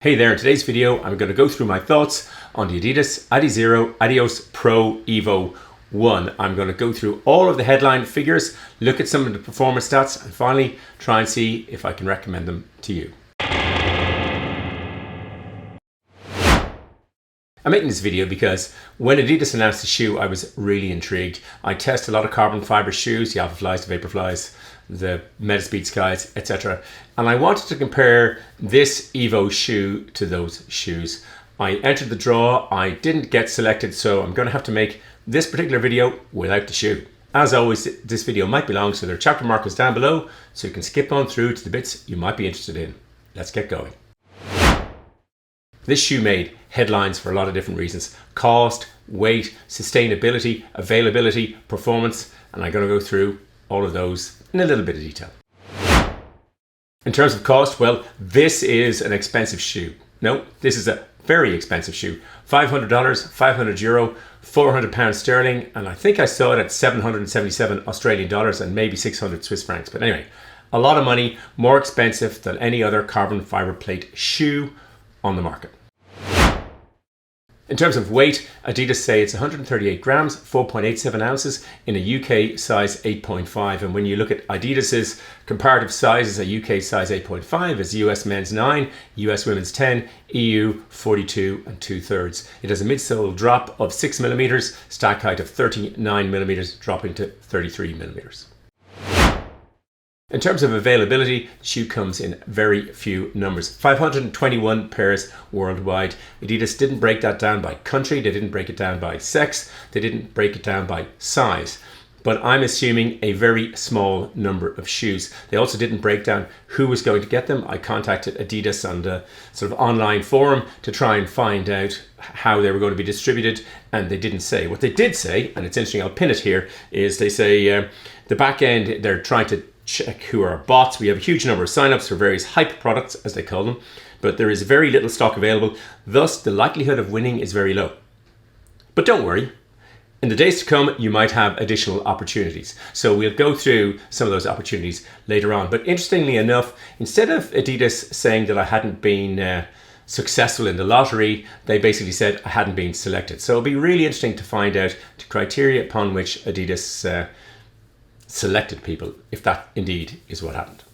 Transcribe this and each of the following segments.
Hey there, in today's video I'm going to go through my thoughts on the Adidas Adizero Adios Pro Evo 1. I'm going to go through all of the headline figures, look at some of the performance stats, and finally try and see if I can recommend them to you. I'm making this video because when Adidas announced the shoe, I was really intrigued. I test a lot of carbon fiber shoes, the Alpha Flies, the Vapor Flies, the Metaspeed Skies, etc. And I wanted to compare this Evo shoe to those shoes. I entered the draw, I didn't get selected, so I'm going to have to make this particular video without the shoe. As always, this video might be long, so there are chapter markers down below, so you can skip on through to the bits you might be interested in. Let's get going. This shoe made headlines for a lot of different reasons: cost, weight, sustainability, availability, performance, and I'm going to go through all of those in a little bit of detail. In terms of cost, well, this is an expensive shoe. No, this is a very expensive shoe. $500, €500, £400 sterling, and I think I saw it at 777 Australian dollars and maybe 600 Swiss francs. But anyway, a lot of money, more expensive than any other carbon fiber plate shoe on the market. In terms of weight, Adidas say it's 138 grams, 4.87 ounces in a UK size 8.5. And when you look at Adidas's comparative sizes, a UK size 8.5 is US men's 9, US women's 10, EU 42 and 2/3. It has a midsole drop of 6 millimeters, stack height of 39 millimeters, dropping to 33 millimeters. In terms of availability, the shoe comes in very few numbers. 521 pairs worldwide. Adidas didn't break that down by country, they didn't break it down by sex, they didn't break it down by size. But I'm assuming a very small number of shoes. They also didn't break down who was going to get them. I contacted Adidas on the sort of online forum to try and find out how they were going to be distributed, and they didn't say. What they did say, and it's interesting, I'll pin it here, is they say the back end, they're trying to check who are bots. We have a huge number of signups for various hype products, as they call them, but there is very little stock available. Thus, the likelihood of winning is very low. But don't worry. In the days to come, you might have additional opportunities. So we'll go through some of those opportunities later on. But interestingly enough, instead of Adidas saying that I hadn't been successful in the lottery, they basically said I hadn't been selected. So it'll be really interesting to find out the criteria upon which Adidas selected people, if that indeed is what happened.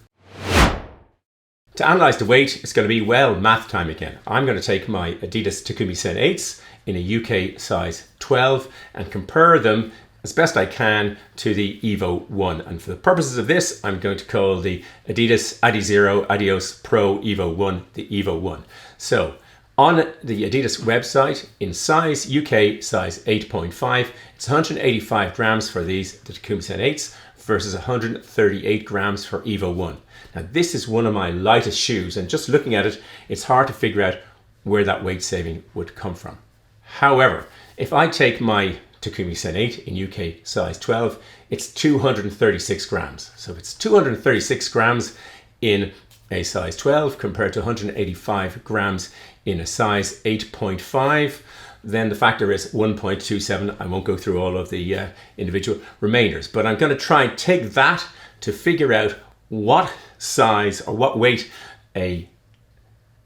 To analyze the weight, it's going to be, well, math time again. I'm going to take my Adidas Takumi Sen 8s in a UK size 12 and compare them as best I can to the Evo 1. And for the purposes of this, I'm going to call the Adidas Adizero Adios Pro Evo 1 the Evo 1. So on the Adidas website, in size UK size 8.5, it's 185 grams for these, the Takumi Sen 8s, versus 138 grams for Evo 1. Now this is one of my lightest shoes, and just looking at it, it's hard to figure out where that weight saving would come from. However, if I take my Takumi Sen 8 in UK size 12, it's 236 grams. So if it's 236 grams in a size 12 compared to 185 grams in a size 8.5, then the factor is 1.27. I won't go through all of the individual remainders, but I'm going to try and take that to figure out what size or what weight a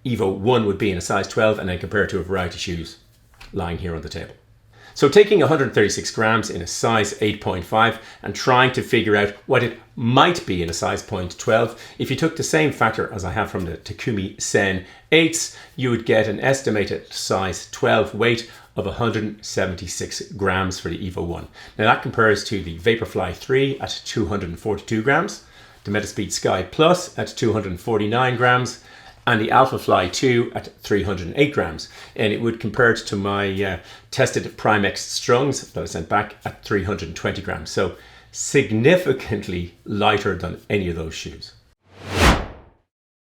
Evo 1 would be in a size 12, and then compare it to a variety of shoes lying here on the table. So taking 136 grams in a size 8.5 and trying to figure out what it might be in a size 0.12, if you took the same factor as I have from the Takumi Sen 8s, you would get an estimated size 12 weight of 176 grams for the Evo 1. Now that compares to the Vaporfly 3 at 242 grams, the Metaspeed Sky Plus at 249 grams, and the Alpha Fly 2 at 308 grams. And it would compare it to my tested Primex Strungs that I sent back at 320 grams. So significantly lighter than any of those shoes.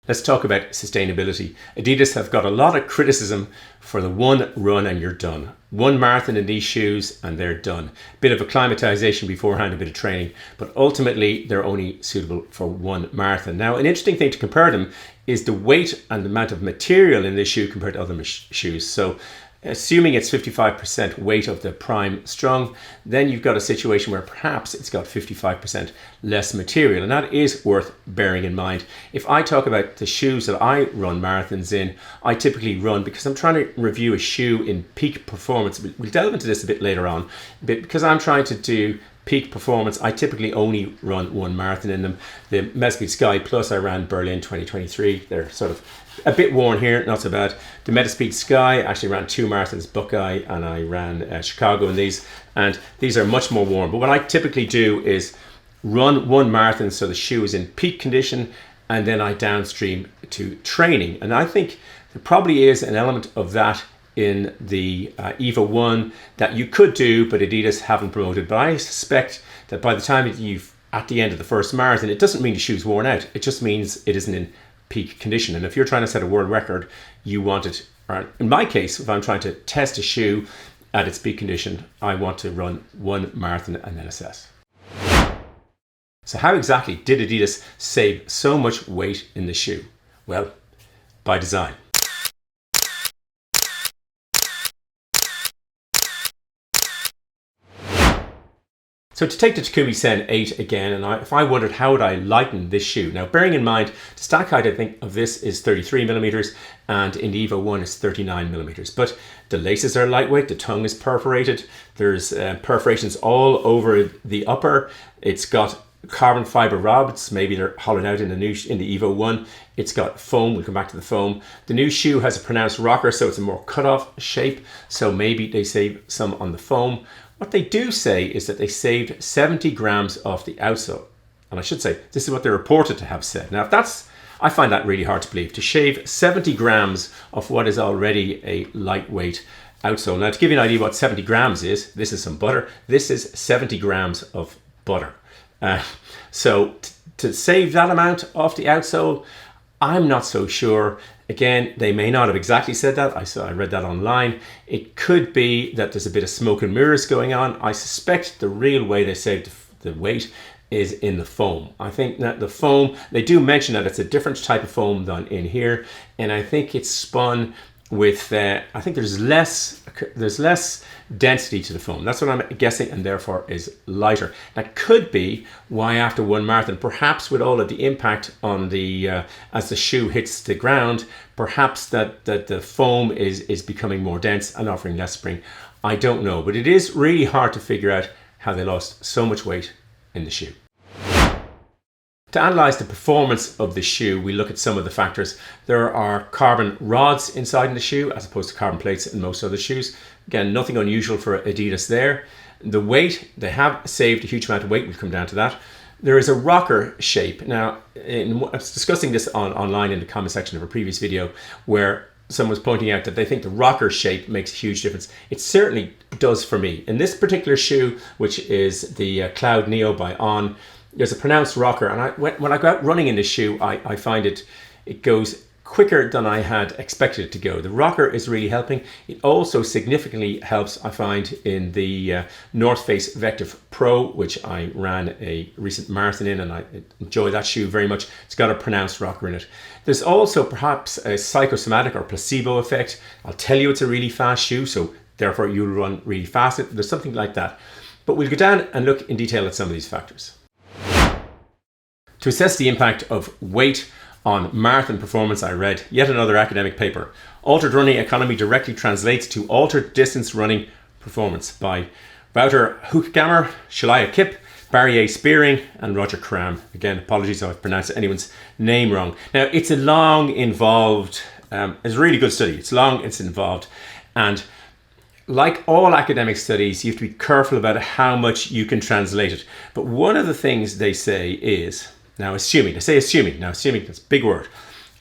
Let's talk about sustainability. Adidas have got a lot of criticism for the one run and you're done. One marathon in these shoes and they're done. Bit of acclimatization beforehand, a bit of training, but ultimately they're only suitable for one marathon. Now, an interesting thing to compare them is the weight and the amount of material in this shoe compared to other shoes. So assuming it's 55% weight of the prime strung, then you've got a situation where perhaps it's got 55% less material, and that is worth bearing in mind. If I talk about the shoes that I run marathons in, I typically run, because I'm trying to review a shoe in peak performance, we'll delve into this a bit later on, but because I'm trying to do peak performance, I typically only run one marathon in them. The Metaspeed Sky Plus, I ran Berlin 2023. They're sort of a bit worn here, not so bad. The Metaspeed Sky, actually ran 2 marathons, Buckeye, and I ran Chicago in these, and these are much more worn. But what I typically do is run one marathon so the shoe is in peak condition, and then I downstream to training. And I think there probably is an element of that in the EVO 1 that you could do, but Adidas haven't promoted. But I suspect that by the time you've at the end of the first marathon, it doesn't mean the shoe's worn out. It just means it isn't in peak condition. And if you're trying to set a world record, you want it, or in my case, if I'm trying to test a shoe at its peak condition, I want to run one marathon and then assess. So how exactly did Adidas save so much weight in the shoe? Well, by design. So to take the Takumi Sen 8 again, and if I wondered how would I lighten this shoe. Now, bearing in mind, the stack height I think of this is 33 millimeters, and in the EVO 1 is 39 millimeters. But the laces are lightweight, the tongue is perforated, there's perforations all over the upper. It's got carbon fiber rods, maybe they're hollowed out in the EVO 1. It's got foam, we'll come back to the foam. The new shoe has a pronounced rocker, so it's a more cut-off shape, so maybe they save some on the foam. What they do say is that they saved 70 grams off the outsole. And I should say, this is what they're reported to have said. Now, I find that really hard to believe, to shave 70 grams of what is already a lightweight outsole. Now, to give you an idea what 70 grams is, this is some butter. This is 70 grams of butter. So to save that amount off the outsole, I'm not so sure. Again, they may not have exactly said that. I read that online. It could be that there's a bit of smoke and mirrors going on. I suspect the real way they saved the weight is in the foam. I think that the foam, they do mention that it's a different type of foam than in here, and I think it's spun with, I think there's less density to the foam. That's what I'm guessing, and therefore is lighter. That could be why after one marathon, perhaps with all of the impact on the, as the shoe hits the ground, perhaps that the foam is becoming more dense and offering less spring. I don't know, but it is really hard to figure out how they lost so much weight in the shoe. To analyze the performance of the shoe, we look at some of the factors. There are carbon rods inside the shoe as opposed to carbon plates in most other shoes. Again, nothing unusual for Adidas there. The weight, they have saved a huge amount of weight. We'll come down to that. There is a rocker shape. Now, I was discussing this online in the comment section of a previous video where someone was pointing out that they think the rocker shape makes a huge difference. It certainly does for me. In this particular shoe, which is the Cloud Neo by On, there's a pronounced rocker, and when I go out running in this shoe, I find it goes quicker than I had expected it to go. The rocker is really helping. It also significantly helps, I find, in the North Face Vective Pro, which I ran a recent marathon in, and I enjoy that shoe very much. It's got a pronounced rocker in it. There's also perhaps a psychosomatic or placebo effect. I'll tell you it's a really fast shoe, so therefore you'll run really fast. There's something like that. But we'll go down and look in detail at some of these factors. To assess the impact of weight on marathon performance, I read yet another academic paper. Altered running economy directly translates to altered distance running performance by Wouter Hoekkamer, Shalaya Kip, Barry A. Spearing, and Roger Cram. Again, apologies if I've pronounced anyone's name wrong. Now, it's a long, involved, it's a really good study. It's long, it's involved. And like all academic studies, you have to be careful about how much you can translate it. But one of the things they say is, assuming, that's a big word.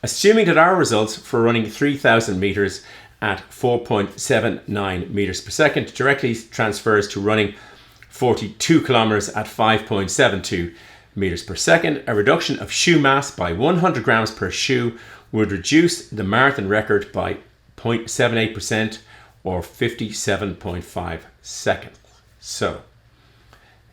Assuming that our results for running 3,000 meters at 4.79 meters per second directly transfers to running 42 kilometers at 5.72 meters per second, a reduction of shoe mass by 100 grams per shoe would reduce the marathon record by 0.78% or 57.5 seconds. So,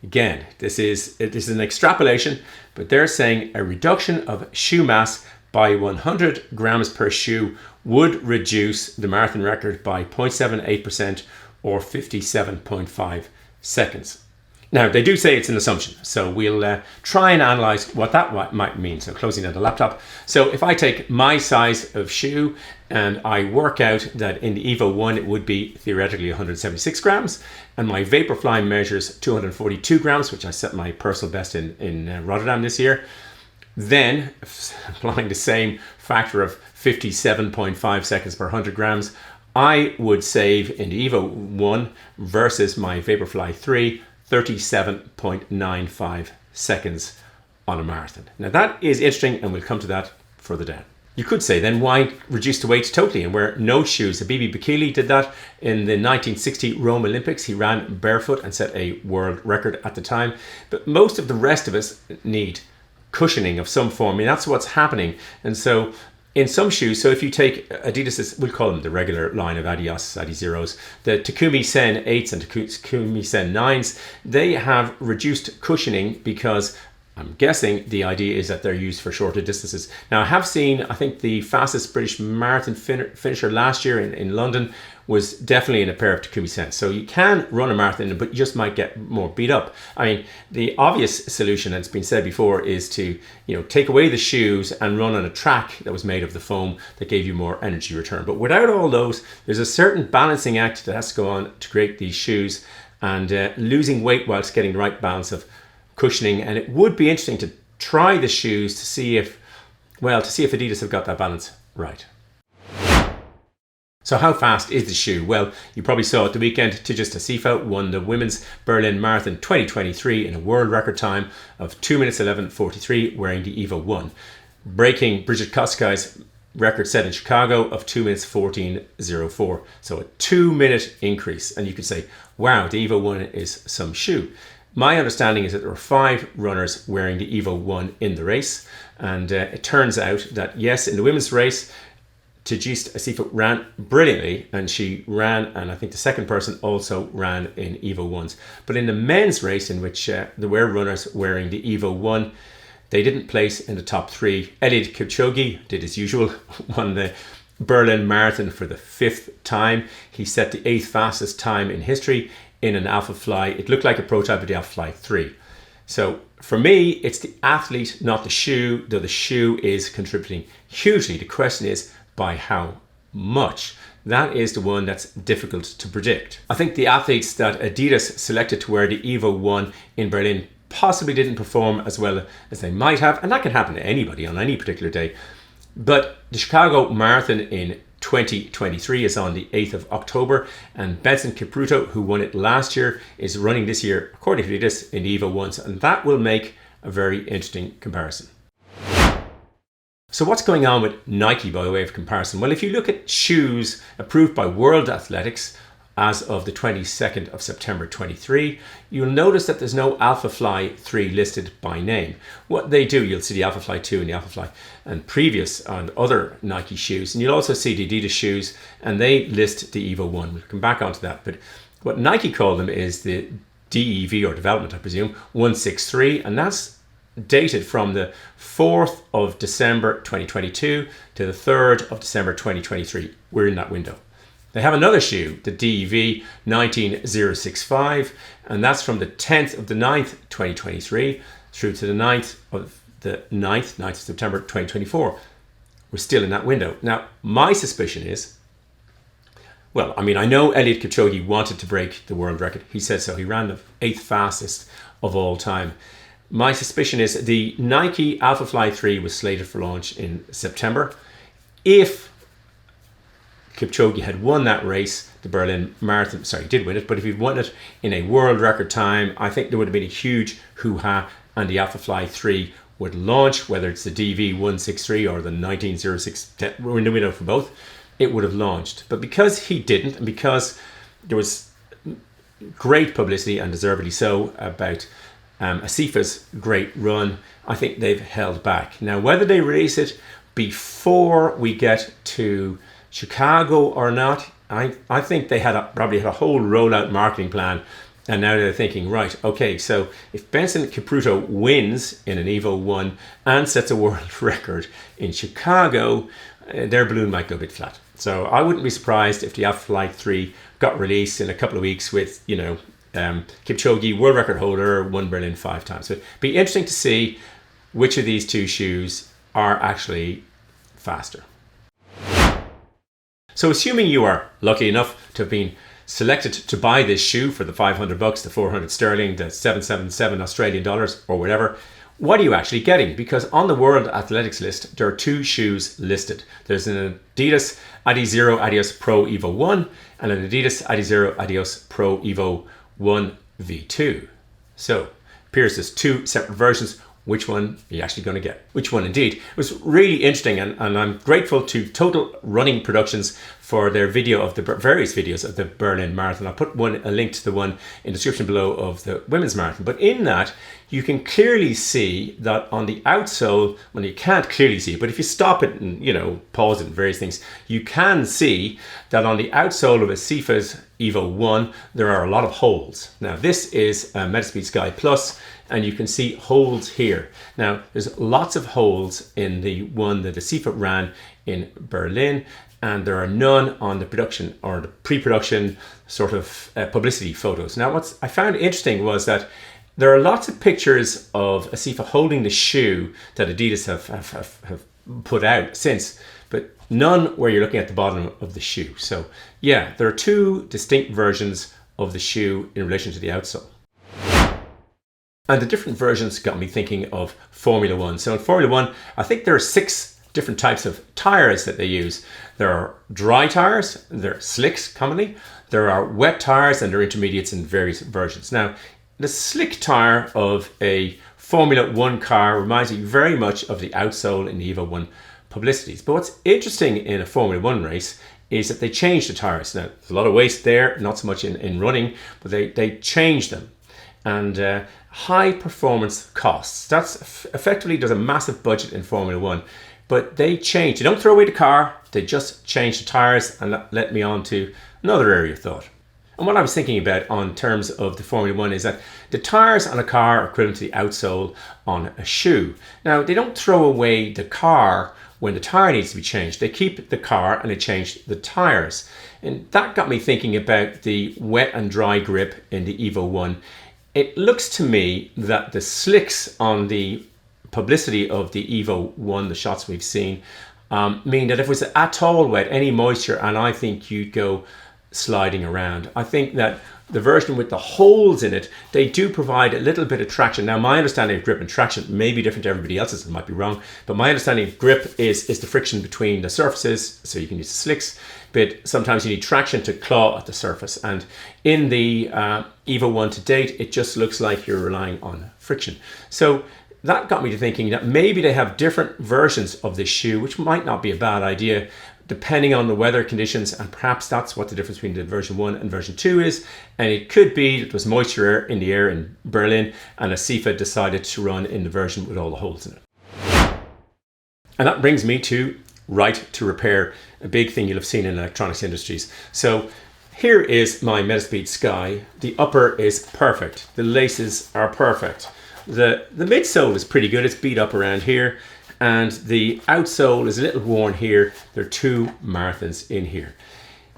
again, this is an extrapolation, but they're saying a reduction of shoe mass by 100 grams per shoe would reduce the marathon record by 0.78% or 57.5 seconds. Now, they do say it's an assumption, so we'll try and analyze what that might mean. So closing down the laptop. So if I take my size of shoe and I work out that in the Evo 1 it would be theoretically 176 grams, and my Vaporfly measures 242 grams, which I set my personal best in Rotterdam this year, then applying the same factor of 57.5 seconds per 100 grams, I would save in the Evo 1 versus my Vaporfly 3 37.95 seconds on a marathon. Now that is interesting, and we'll come to that further down. You could say then, why reduce the weight totally and wear no shoes? Habibi Bikili did that in the 1960 Rome Olympics. He ran barefoot and set a world record at the time. But most of the rest of us need cushioning of some form. I mean, that's what's happening. And so in some shoes, so if you take Adidas, we'll call them the regular line of Adidas Adizeros, the Takumi Sen 8s and Takumi Sen 9s, they have reduced cushioning because I'm guessing the idea is that they're used for shorter distances. Now, I have seen, I think the fastest British marathon finisher last year in London was definitely in a pair of Takumi Sen. So you can run a marathon, but you just might get more beat up. I mean, the obvious solution, and it's been said before, is to take away the shoes and run on a track that was made of the foam that gave you more energy return. But without all those, there's a certain balancing act that has to go on to create these shoes, and losing weight whilst getting the right balance of cushioning. And it would be interesting to try the shoes to see if Adidas have got that balance right. So how fast is the shoe? Well, you probably saw at the weekend, Tigist Assefa won the Women's Berlin Marathon 2023 in a world record time of 2 minutes 11:43 wearing the Evo 1, breaking Bridget Koskai's record set in Chicago of 2 minutes 14:04. So a 2-minute increase. And you could say, wow, the Evo 1 is some shoe. My understanding is that there were 5 runners wearing the Evo 1 in the race. And it turns out that, yes, in the women's race, Tigist Assefa ran brilliantly, and she ran, and I think the second person also ran in Evo 1s. But in the men's race, in which there were runners wearing the Evo 1, they didn't place in the top 3. Eliud Kipchoge did as usual, won the Berlin Marathon for the 5th time. He set the 8th fastest time in history in an Alpha Fly. It looked like a prototype of the Alpha Fly 3. So for me, it's the athlete, not the shoe, though the shoe is contributing hugely. The question is, by how much? That is the one that's difficult to predict. I think the athletes that Adidas selected to wear the Evo 1 in Berlin possibly didn't perform as well as they might have, and that can happen to anybody on any particular day. But the Chicago Marathon in 2023 is on the 8th of October, and Benson Kipruto, who won it last year, is running this year, according to this, in the Evo 1s, and that will make a very interesting comparison. So what's going on with Nike by way of comparison? Well, if you look at shoes approved by World Athletics as of the 22nd of September 23, you'll notice that there's no Alpha Fly 3 listed by name. What they do, you'll see the Alpha Fly 2 and the Alpha Fly and previous and other Nike shoes, and you'll also see the Adidas shoes, and they list the Evo 1. We'll come back onto that, but what Nike call them is the DEV, or development, I presume, 163, and that's dated from the 4th of December 2022 to the 3rd of December 2023. We're in that window. They have another shoe, the DEV 19065, and that's from the 10th of the 9th 2023 through to the 9th of September 2024. We're still in that window. Now, my suspicion is, well, I mean, I know Eliud Kipchoge wanted to break the world record. He said so. He ran the 8th fastest of all time. My suspicion is the Nike Alpha Fly 3 was slated for launch in September. If Kipchoge had won that race, the Berlin Marathon, sorry, he did win it, but if he'd won it in a world record time, I think there would have been a huge hoo-ha, and the Alpha Fly 3 would launch, whether it's the DV 163 or the 1906, we're in the window for both, it would have launched. But because he didn't, and because there was great publicity, and deservedly so, about Assefa's great run, I think they've held back. Now, whether they release it before we get to Chicago or not, I think they probably had a whole rollout marketing plan And now they're thinking, right, okay, so if Benson Kipruto wins in an Evo 1 and sets a world record in Chicago, their balloon might go a bit flat. So I wouldn't be surprised if the Alpha Flight 3 got released in a couple of weeks with, Kipchoge, world record holder, won Berlin 5 times. So it'd be interesting to see which of these two shoes are actually faster. So assuming you are lucky enough to have been selected to buy this shoe for the $500, the 400 sterling, the 777 Australian dollars or whatever, what are you actually getting? Because on the World Athletics list, there are 2 shoes listed. There's an Adidas Adizero Adios Pro Evo 1 and an Adidas Adizero Adios Pro Evo 1 V2. So appears there's 2 separate versions. Which one are you actually going to get? Which one indeed? It was really interesting, and I'm grateful to Total Running Productions for their video of the various videos of the Berlin Marathon. I'll put a link to the one in the description below of the women's marathon. But in that, you can clearly see that on the outsole, well, you can't clearly see it, but if you stop it and, pause it and various things, you can see that on the outsole of a Sifa's Evo 1, there are a lot of holes. Now, this is a Metaspeed Sky Plus, and you can see holes here. Now, there's lots of holes in the one that the Sifa ran in Berlin, and there are none on the production or the pre-production sort of publicity photos. Now, what I found interesting was that there are lots of pictures of a Sifa holding the shoe that Adidas have put out since, but none where you're looking at the bottom of the shoe. So yeah, there are 2 distinct versions of the shoe in relation to the outsole. And the different versions got me thinking of Formula 1. So in Formula 1, I think there are 6 different types of tires that they use. There are dry tires, there are slicks commonly, there are wet tires, and there are intermediates in various versions. Now, the slick tire of a Formula 1 car reminds me very much of the outsole in the Evo 1 publicities. But what's interesting in a Formula 1 race is that they change the tires. Now, there's a lot of waste there, not so much in running, but they change them. And high performance costs. That's effectively, there's a massive budget in Formula 1, but they change. They don't throw away the car, they just change the tires, and that led me on to another area of thought. And what I was thinking about on terms of the Formula 1 is that the tires on a car are equivalent to the outsole on a shoe. Now, they don't throw away the car when the tire needs to be changed. They keep the car and they change the tires. And that got me thinking about the wet and dry grip in the Evo 1. It looks to me that the slicks on the publicity of the Evo 1, the shots we've seen, mean that if it was at all wet, any moisture, and I think you'd go sliding around. I think that the version with the holes in it, they do provide a little bit of traction. Now, my understanding of grip and traction may be different to everybody else's, it might be wrong, but my understanding of grip is the friction between the surfaces, so you can use the slicks, but sometimes you need traction to claw at the surface. And in the Evo 1 to date, it just looks like you're relying on friction. So that got me to thinking that maybe they have different versions of this shoe, which might not be a bad idea, depending on the weather conditions, and perhaps that's what the difference between the version 1 and version 2 is. And it could be that there was moisture in the air in Berlin, and a Sifa decided to run in the version with all the holes in it. And that brings me to right to repair, a big thing you'll have seen in electronics industries. So here is my Metaspeed Sky. The upper is perfect. The laces are perfect. The midsole is pretty good. It's beat up around here. And the outsole is a little worn here. There are 2 marathons in here.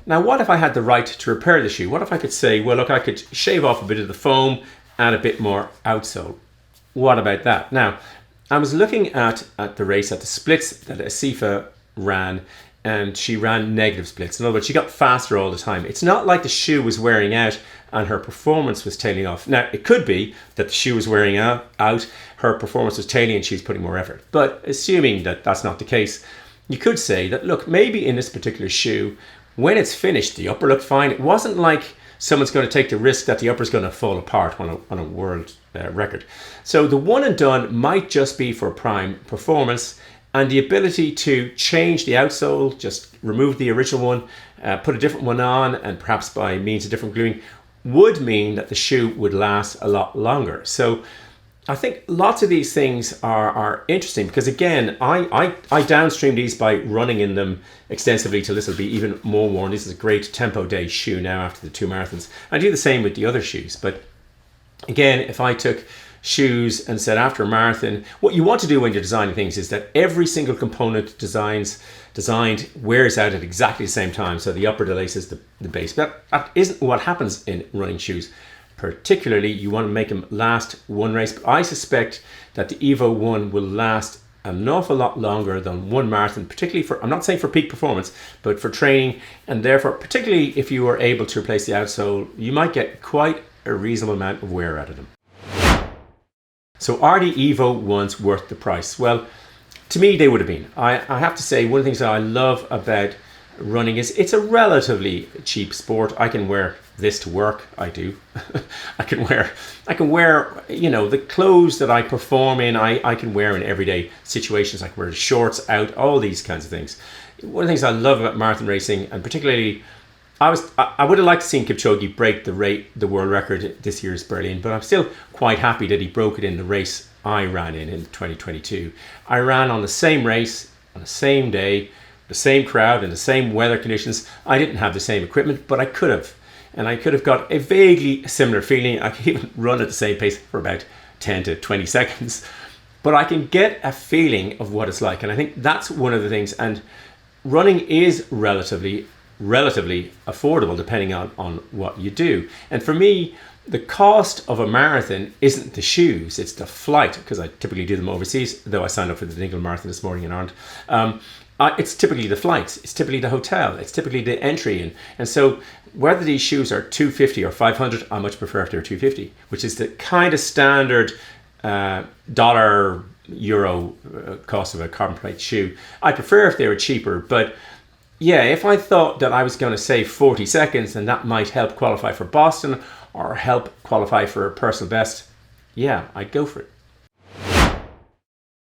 Now, what if I had the right to repair the shoe? What if I could say, well, look, I could shave off a bit of the foam and a bit more outsole. What about that? Now, I was looking at the race, at the splits that Sifa ran, and she ran negative splits. In other words, she got faster all the time. It's not like the shoe was wearing out and her performance was tailing off. Now, it could be that the shoe was wearing out, her performance was tailing and she's putting more effort. But assuming that that's not the case, you could say that, look, maybe in this particular shoe, when it's finished, the upper looked fine. It wasn't like someone's going to take the risk that the upper's going to fall apart on a world record. So the one and done might just be for prime performance, and the ability to change the outsole, just remove the original one, put a different one on, and perhaps by means of different gluing, would mean that the shoe would last a lot longer. So I think lots of these things are interesting because, again, I downstream these by running in them extensively till this will be even more worn. This is a great tempo day shoe now after the 2 marathons. I do the same with the other shoes. But again, if I took shoes and said after a marathon, what you want to do when you're designing things is that every single component designed wears out at exactly the same time. So the upper, the laces, the base. But that isn't what happens in running shoes. Particularly, you want to make them last one race. But I suspect that the Evo 1 will last an awful lot longer than one marathon, particularly for, I'm not saying for peak performance, but for training. And therefore, particularly if you are able to replace the outsole, you might get quite a reasonable amount of wear out of them. So are the Evo 1s worth the price? Well, to me, they would have been. I have to say, one of the things that I love about running is it's a relatively cheap sport. I can wear this to work. I do. I can wear, you know, the clothes that I perform in, I can wear in everyday situations. I can wear shorts out, all these kinds of things. One of the things I love about marathon racing, and particularly, I would have liked to see Kipchoge break the world record this year's Berlin, but I'm still quite happy that he broke it in the race I ran in 2022. I ran on the same race, on the same day, the same crowd and the same weather conditions. I didn't have the same equipment, but I could have. And I could have got a vaguely similar feeling. I could even run at the same pace for about 10 to 20 seconds. But I can get a feeling of what it's like. And I think that's one of the things. And running is relatively affordable depending on what you do. And for me, the cost of a marathon isn't the shoes, it's the flight, because I typically do them overseas, though I signed up for the Dingle Marathon this morning in Ireland. It's typically the flights, it's typically the hotel, it's typically the entry in. And so whether these shoes are $250 or $500, I much prefer if they're $250, which is the kind of standard dollar euro cost of a carbon plate shoe. I prefer if they were cheaper, but yeah, if I thought that I was going to save 40 seconds and that might help qualify for Boston or help qualify for a personal best, yeah, I'd go for it.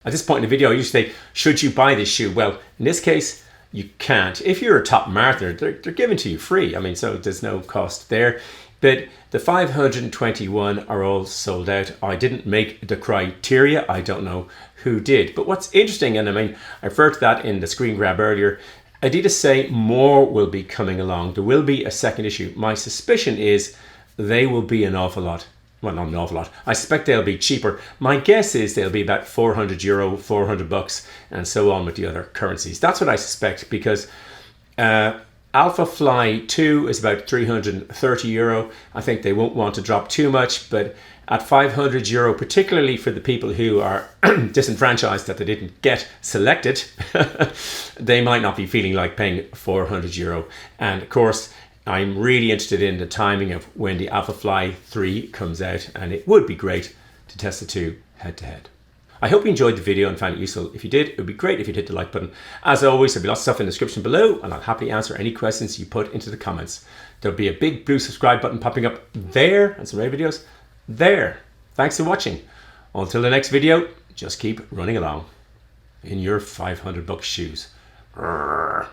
At this point in the video, I usually say, should you buy this shoe? Well, in this case, you can't. If you're a top marathoner, they're given to you free. I mean, so there's no cost there. But the 521 are all sold out. I didn't make the criteria. I don't know who did. But what's interesting, and I mean, I referred to that in the screen grab earlier, Adidas say more will be coming along. There will be a second issue. My suspicion is they will be an awful lot. Well, not an awful lot. I suspect they'll be cheaper. My guess is they'll be about €400, $400, and so on with the other currencies. That's what I suspect, because Alpha Fly 2 is about €330. I think they won't want to drop too much, but at €500, particularly for the people who are disenfranchised that they didn't get selected, they might not be feeling like paying €400. And of course, I'm really interested in the timing of when the Alpha Fly 3 comes out, and it would be great to test the two head to head. I hope you enjoyed the video and found it useful. If you did, it would be great if you'd hit the like button. As always, there'll be lots of stuff in the description below, and I'll happily answer any questions you put into the comments. There'll be a big blue subscribe button popping up there, and some other videos there. Thanks for watching. Until the next video, just keep running along in your $500 shoes. Grrr.